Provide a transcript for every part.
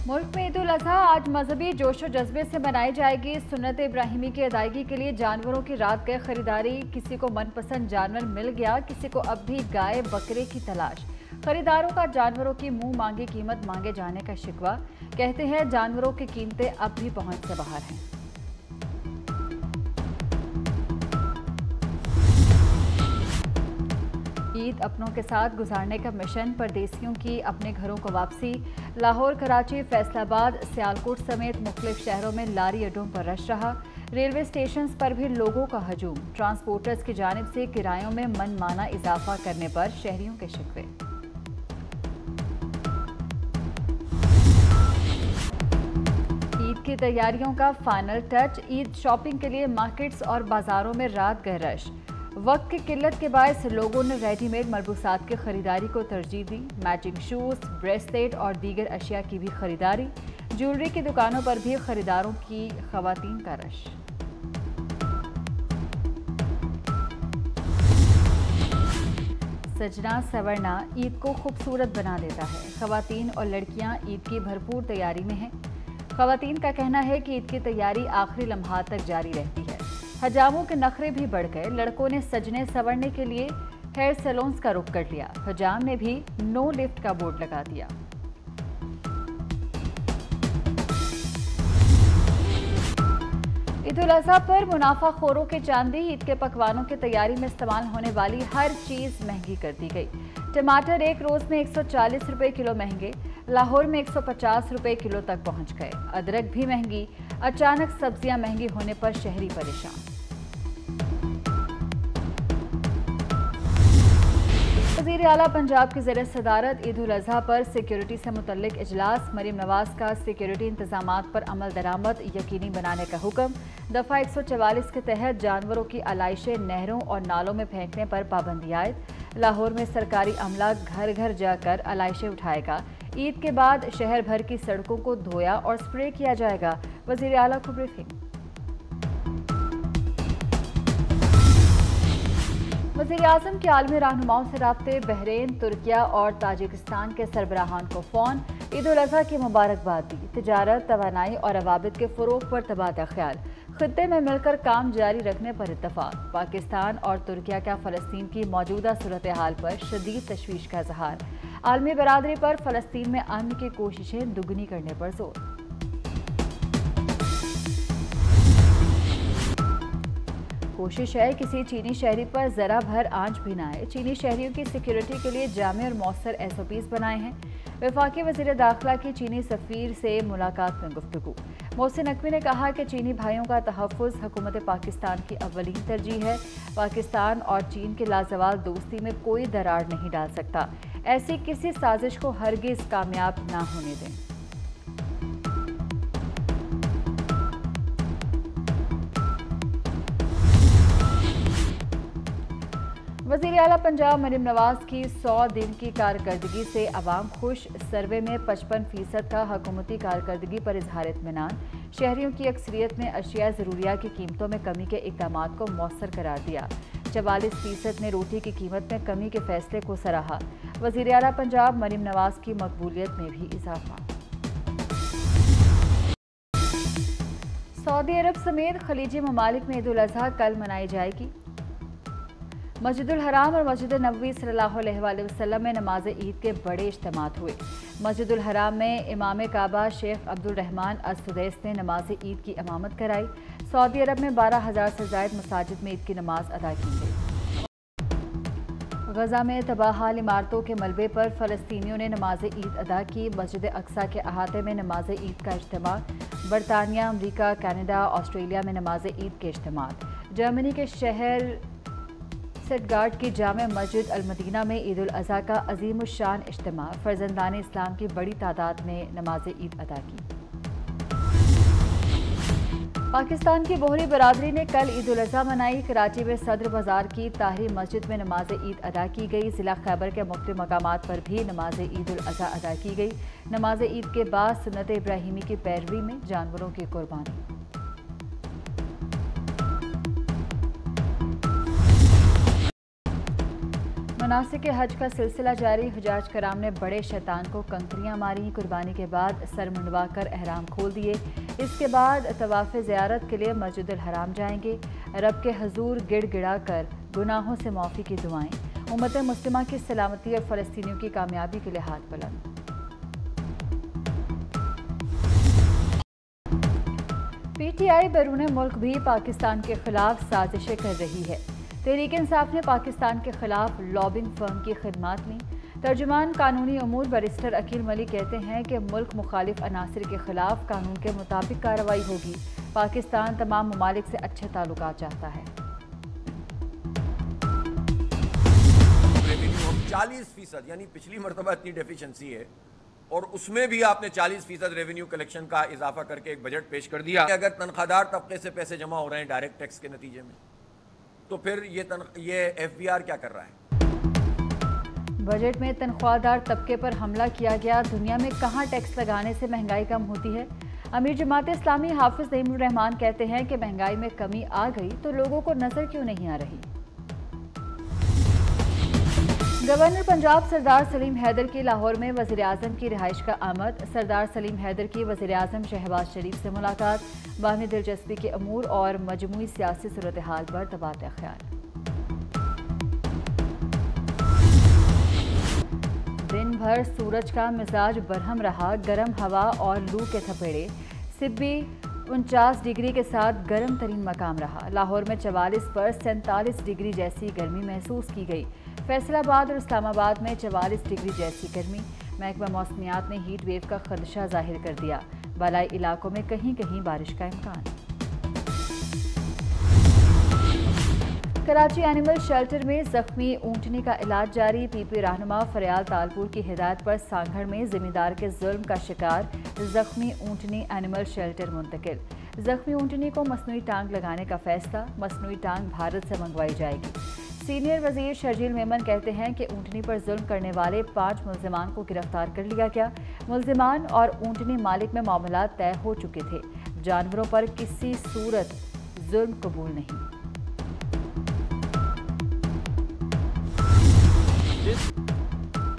मुल्क में ईद उल अजहा आज मजहबी जोशो जज्बे से मनाई जाएगी। सुन्नत इब्राहिमी की अदायगी के लिए जानवरों की रात गए खरीदारी। किसी को मनपसंद जानवर मिल गया, किसी को अब भी गाय बकरे की तलाश। खरीदारों का जानवरों की मुंह मांगी कीमत मांगे जाने का शिकवा। कहते हैं जानवरों की कीमतें अब भी पहुंच से बाहर हैं। ईद अपनों के साथ गुजारने का मिशन, परदेसियों की अपने घरों को वापसी। लाहौर, कराची, फैसलाबाद, सियालकोट समेत मुख्तलिफ शहरों में लारी अड्डों पर रश रहा। रेलवे स्टेशन पर भी लोगों का हजूम। ट्रांसपोर्टर्स की जानिब से किरायों में मनमाना इजाफा करने पर शहरियों के शिकवे। ईद की तैयारियों का फाइनल टच। ईद शॉपिंग के लिए मार्केट्स और बाजारों में रात गए रश। वक्त की किल्लत के बायस लोगों ने रेडीमेड मलबूसात की खरीदारी को तरजीह दी। मैचिंग शूज, ब्रेसलेट और दीगर अशिया की भी खरीदारी। ज्वेलरी की दुकानों पर भी खरीदारों की खवातीन का रश। सजना सवरना ईद को खूबसूरत बना देता है। खवातीन और लड़कियां ईद की भरपूर तैयारी में हैं। खवातीन का कहना है कि ईद की तैयारी आखिरी लम्हात तक जारी रहती है। हजामों के नखरे भी बढ़ गए। लड़कों ने सजने संवरने के लिए हेयर सैलून्स का रुख कर लिया। हजाम ने भी नो लिफ्ट का बोर्ड लगा दिया। ईद उल अजहा पर मुनाफाखोरों की चांदी। ईद के पकवानों की तैयारी में इस्तेमाल होने वाली हर चीज महंगी कर दी गई। टमाटर एक रोज में 140 रुपए किलो महंगे। लाहौर में 150 रुपए किलो तक पहुंच गए। अदरक भी महंगी। अचानक सब्जियां महंगी होने पर शहरी परेशान। वज़ीर आला पंजाब की ज़ेर सदारत ईद उल अजहा पर सिक्योरिटी से मुतल्लिक इजलास। मरीम नवाज का सिक्योरिटी इंतजामात पर अमल दरामद यकीनी बनाने का हुक्म। दफ़ा 144 के तहत जानवरों की आलाइशें नहरों और नालों में फेंकने पर पाबंदी आयद। लाहौर में सरकारी अमला घर घर जाकर आलाइशें उठाएगा। ईद के बाद शहर भर की सड़कों को धोया और स्प्रे किया जाएगा। वज़ीर आला को ब्रीफिंग। वज़ीर आज़म के आलमी रहनुमाओं से राब्ते। बहरीन, तुर्किया और ताजिकिस्तान के सरबराहान को फ़ोन। ईद उल अज़हा की मुबारकबाद दी। तिजारत, तवानाई और अवाबिद के फ़रोग़ पर तबादला ख्याल। खित्ते में मिलकर काम जारी रखने पर इत्तफ़ाक़। पाकिस्तान और तुर्किया का फ़लस्तीन की मौजूदा सूरत हाल पर शदीद तशवीश का इज़हार। आलमी बरादरी पर फ़लस्तीन में अमन की कोशिशें दुगनी करने पर जोर। कोशिश है किसी चीनी शहरी पर जरा भर आंच भी ना आए। चीनी शहरियों की सिक्योरिटी के लिए जामे और मौसर SOPs बनाए हैं। वफाकी वज़ीर दाखिला की चीनी सफ़ीर से मुलाकात में गुफ्तगू। मोहसिन नकवी ने कहा कि चीनी भाइयों का तहफ़्फ़ुज़ हुकूमत पाकिस्तान की अव्वलीन तरजीह है। पाकिस्तान और चीन की लाजवाल दोस्ती में कोई दरार नहीं डाल सकता। ऐसी किसी साजिश को हरगिज़ कामयाब ना होने दें। वज़ीर आला पंजाब मरीम नवाज की 100 दिन की कारकर्दगी से अवाम खुश। सर्वे में 55% का हुकूमती कारकर्दगी पर इजहार इत्मीनान। शहरियों की अक्सरियत ने अशिया ज़रूरिया की कीमतों में कमी के इक़दामात को मौसर करार दिया। 44% ने रोटी की कीमत में कमी के फैसले को सराहा। वज़ीर आला पंजाब मरीम नवाज की मकबूलियत में भी इजाफा। सऊदी अरब समेत खलीजी ममालिक में ईद उल अजहा कल मनाई जाएगी। मस्जिदुल हराम और मस्जिद नबवी सल्लल्लाहु अलैहि वसल्लम में नमाज ईद के बड़े इज्तिमात हुए। मस्जिदुल हराम में इमाम काबा शेख अब्दुल रहमान अस-सुदैस ने नमाज ईद की इमामत कराई। सऊदी अरब में 12,000 से ज़ायद मसाजिद में ईद की नमाज अदा की गई। गजा में तबाहाल इमारतों के मलबे पर फ़लस्तीनियों ने नमाज ईद अदा की। मस्जिद अक्सा के अहाते में नमाज ईद का इज्तिमा। बरतानिया, अमरीका, कनाडा, ऑस्ट्रेलिया में नमाज ईद के इज्तिमात। जर्मनी के शहर सेटगार्ड की जामे मस्जिद अल-मदीना में ईद उल अज़हा का अज़ीमुश्शान इज्तिमा। फ़र्जंदान इस्लाम की बड़ी तादाद ने नमाज ईद अदा की। पाकिस्तान की बोहरी बरादरी ने कल ईद उल अज़हा मनाई। कराची में सदर बाजार की ताहरी मस्जिद में नमाज ईद अदा की गई। ज़िला खैबर के मुख्तलिफ मकामात पर भी नमाज ईद उल अज़हा अदा की गई। नमाज ईद के बाद सुन्नत इब्राहिमी की पैरवी में जानवरों की कुर्बानी। मनासिक हज का सिलसिला जारी। हुजाज कराम ने बड़े शैतान को कंकरियां मारी। कुर्बानी के बाद सर मुंडवा कर एहराम खोल दिए। इसके बाद तवाफ़ ज़ियारत के लिए मस्जिदुल हराम जाएंगे। रब के हजूर गिड़गिड़ा कर गुनाहों से माफ़ी की दुआएं। उम्मत मुस्लिमा की सलामती और फ़लस्तीनियों की कामयाबी के लिए हाथ बुलंद। PTI बैरून मुल्क भी पाकिस्तान के खिलाफ साजिशें कर रही है। तहरीक इंसाफ ने पाकिस्तान के खिलाफ लॉबिंग फर्म की खिदमात ली। तर्जुमान कानूनी अमूर बैरिस्टर अकील मलिक कहते हैं कि मुल्क मुखालिफ अनासिर के खिलाफ कानून के मुताबिक कार्रवाई होगी। पाकिस्तान तमाम ममालिक से अच्छे ताल्लुकात चाहता है। 40% यानी पिछली मरतबा इतनी डेफिशिएंसी है और उसमें भी आपने 40% रेवेन्यू कलेक्शन का इजाफा करके एक बजट पेश कर दिया। अगर तनख्वाहदार तबके से पैसे जमा हो रहे हैं डायरेक्ट टैक्स के नतीजे में, तो फिर ये FBR क्या कर रहा है? बजट में तनख्वाहदार तबके पर हमला किया गया। दुनिया में कहां टैक्स लगाने से महंगाई कम होती है? अमीर जमात इस्लामी हाफिज नईमुर रहमान कहते हैं कि महंगाई में कमी आ गई तो लोगों को नजर क्यों नहीं आ रही। गवर्नर पंजाब सरदार सलीम हैदर की लाहौर में वज़ीर आज़म की रिहाइश का आमद। सरदार सलीम हैदर की वज़ीर आज़म शहबाज शरीफ से मुलाकात। बाहमी दिलचस्पी के अमूर और मजमूई सियासी सूरत हाल पर तबादला ख्याल। दिन भर सूरज का मिजाज बरहम रहा। गर्म हवा और लू के थपेड़े। सिब्बी 49 डिग्री के साथ गर्म तरीन मकाम रहा। लाहौर में 44 पर 47 डिग्री जैसी गर्मी महसूस की गई। फैसलाबाद और इस्लामाबाद में 44 डिग्री जैसी गर्मी। महकमा मौसमियात ने हीट वेव का खदशा जाहिर कर दिया। बालाई इलाकों में कहीं कहीं बारिश का इम्कान। कराची एनिमल शेल्टर में जख्मी ऊंटनी का इलाज जारी। PP रहनुमा फरियाल तालपुर की हिदायत पर सांगड़ में जिम्मेदार के जुल्म का शिकार जख्मी ऊंटनी एनिमल शेल्टर मुंतकिल। जख्मी ऊंटनी को मसनूई टांग लगाने का फैसला। मसनूई टांग भारत से मंगवाई जाएगी। सीनियर वजीर शर्जील मेमन कहते हैं कि ऊंटनी पर जुल्म करने वाले 5 मुल्जिमान को गिरफ्तार कर लिया गया। मुल्जिमान और ऊंटनी मालिक में मामला तय हो चुके थे। जानवरों पर किसी सूरत जुल्म कबूल नहीं।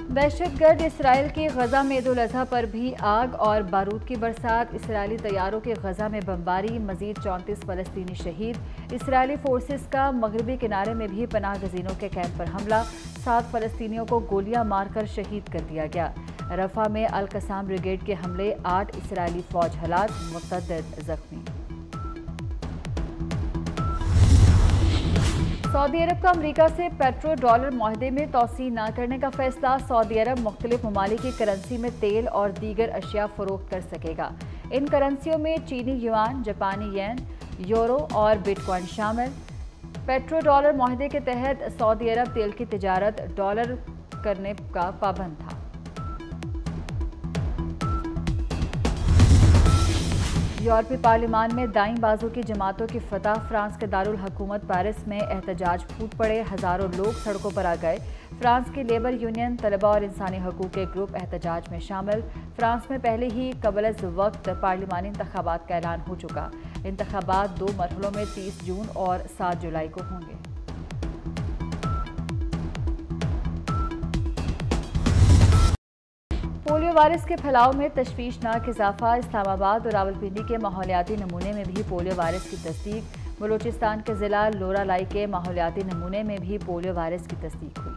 दहशतगर्द इसराइल की गजा में ईद उल अज़हा पर भी आग और बारूद की बरसात। इसराइली तैयारों की गजा में बमबारी। मजीद 34 फलस्तीनी शहीद। इसराइली फोर्सेस का मगरबी किनारे में भी पनाह गजीनों के कैंप पर हमला। 7 फलस्तीनियों को गोलियां मारकर शहीद कर दिया गया। रफा में अल कसाम ब्रिगेड के हमले। 8 इसराइली फौज हलाक, मुतअद्दिद जख्मी। सऊदी अरब का अमरीका से पेट्रो डॉलर मुआहदे में तोसी न करने का फैसला। सऊदी अरब मुख्तलिफ ममालिक की करेंसी में तेल और दीगर अशिया फरोख्त कर सकेगा। इन करेंसियों में चीनी युआन, जापानी येन, यूरो और बिटकॉइन शामिल। पेट्रो डॉलर मुआहदे के तहत सऊदी अरब तेल की तिजारत डॉलर करने का पाबंद था। यूरोपीय पार्लियामान में दाईं बाजू की जमातों की फतह। फ्रांस के दारुल हुकूमत पेरिस में एहतजाज फूट पड़े। हजारों लोग सड़कों पर आ गए। फ्रांस की लेबर यूनियन, तलबा और इंसानी हकूक के ग्रुप एहतजाज में शामिल। फ्रांस में पहले ही कबल वक्त पार्लिमानी इंतखाबात का ऐलान हो चुका। इंतखाबात 2 मरहलों में 30 जून और 7 जुलाई को होंगे। पोलियो वायरस के फैलाव में तशवीशनाक इजाफा। इस्लामाबाद और रावलपिंडी के माहौलियाती नमूने में भी पोलियो वायरस की तस्दीक। बलूचिस्तान के जिला लोरालाई के माहौलियाती नमूने में भी पोलियो वायरस की तस्दीक हुई।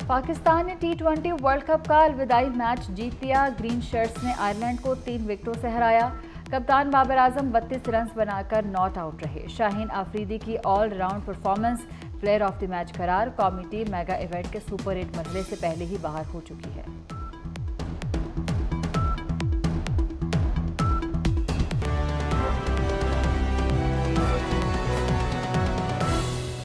पाकिस्तान ने T20 वर्ल्ड कप का अलविदाई मैच जीत लिया। ग्रीन शर्ट्स ने आयरलैंड को 3 विकेटों से हराया। कप्तान बाबर आजम 32 रन बनाकर नॉट आउट रहे। शाहीन आफरीदी की all round performance player of the match करार। कौमी टीम मेगा इवेंट के सुपर 8 मरहले से पहले ही बाहर हो चुकी है।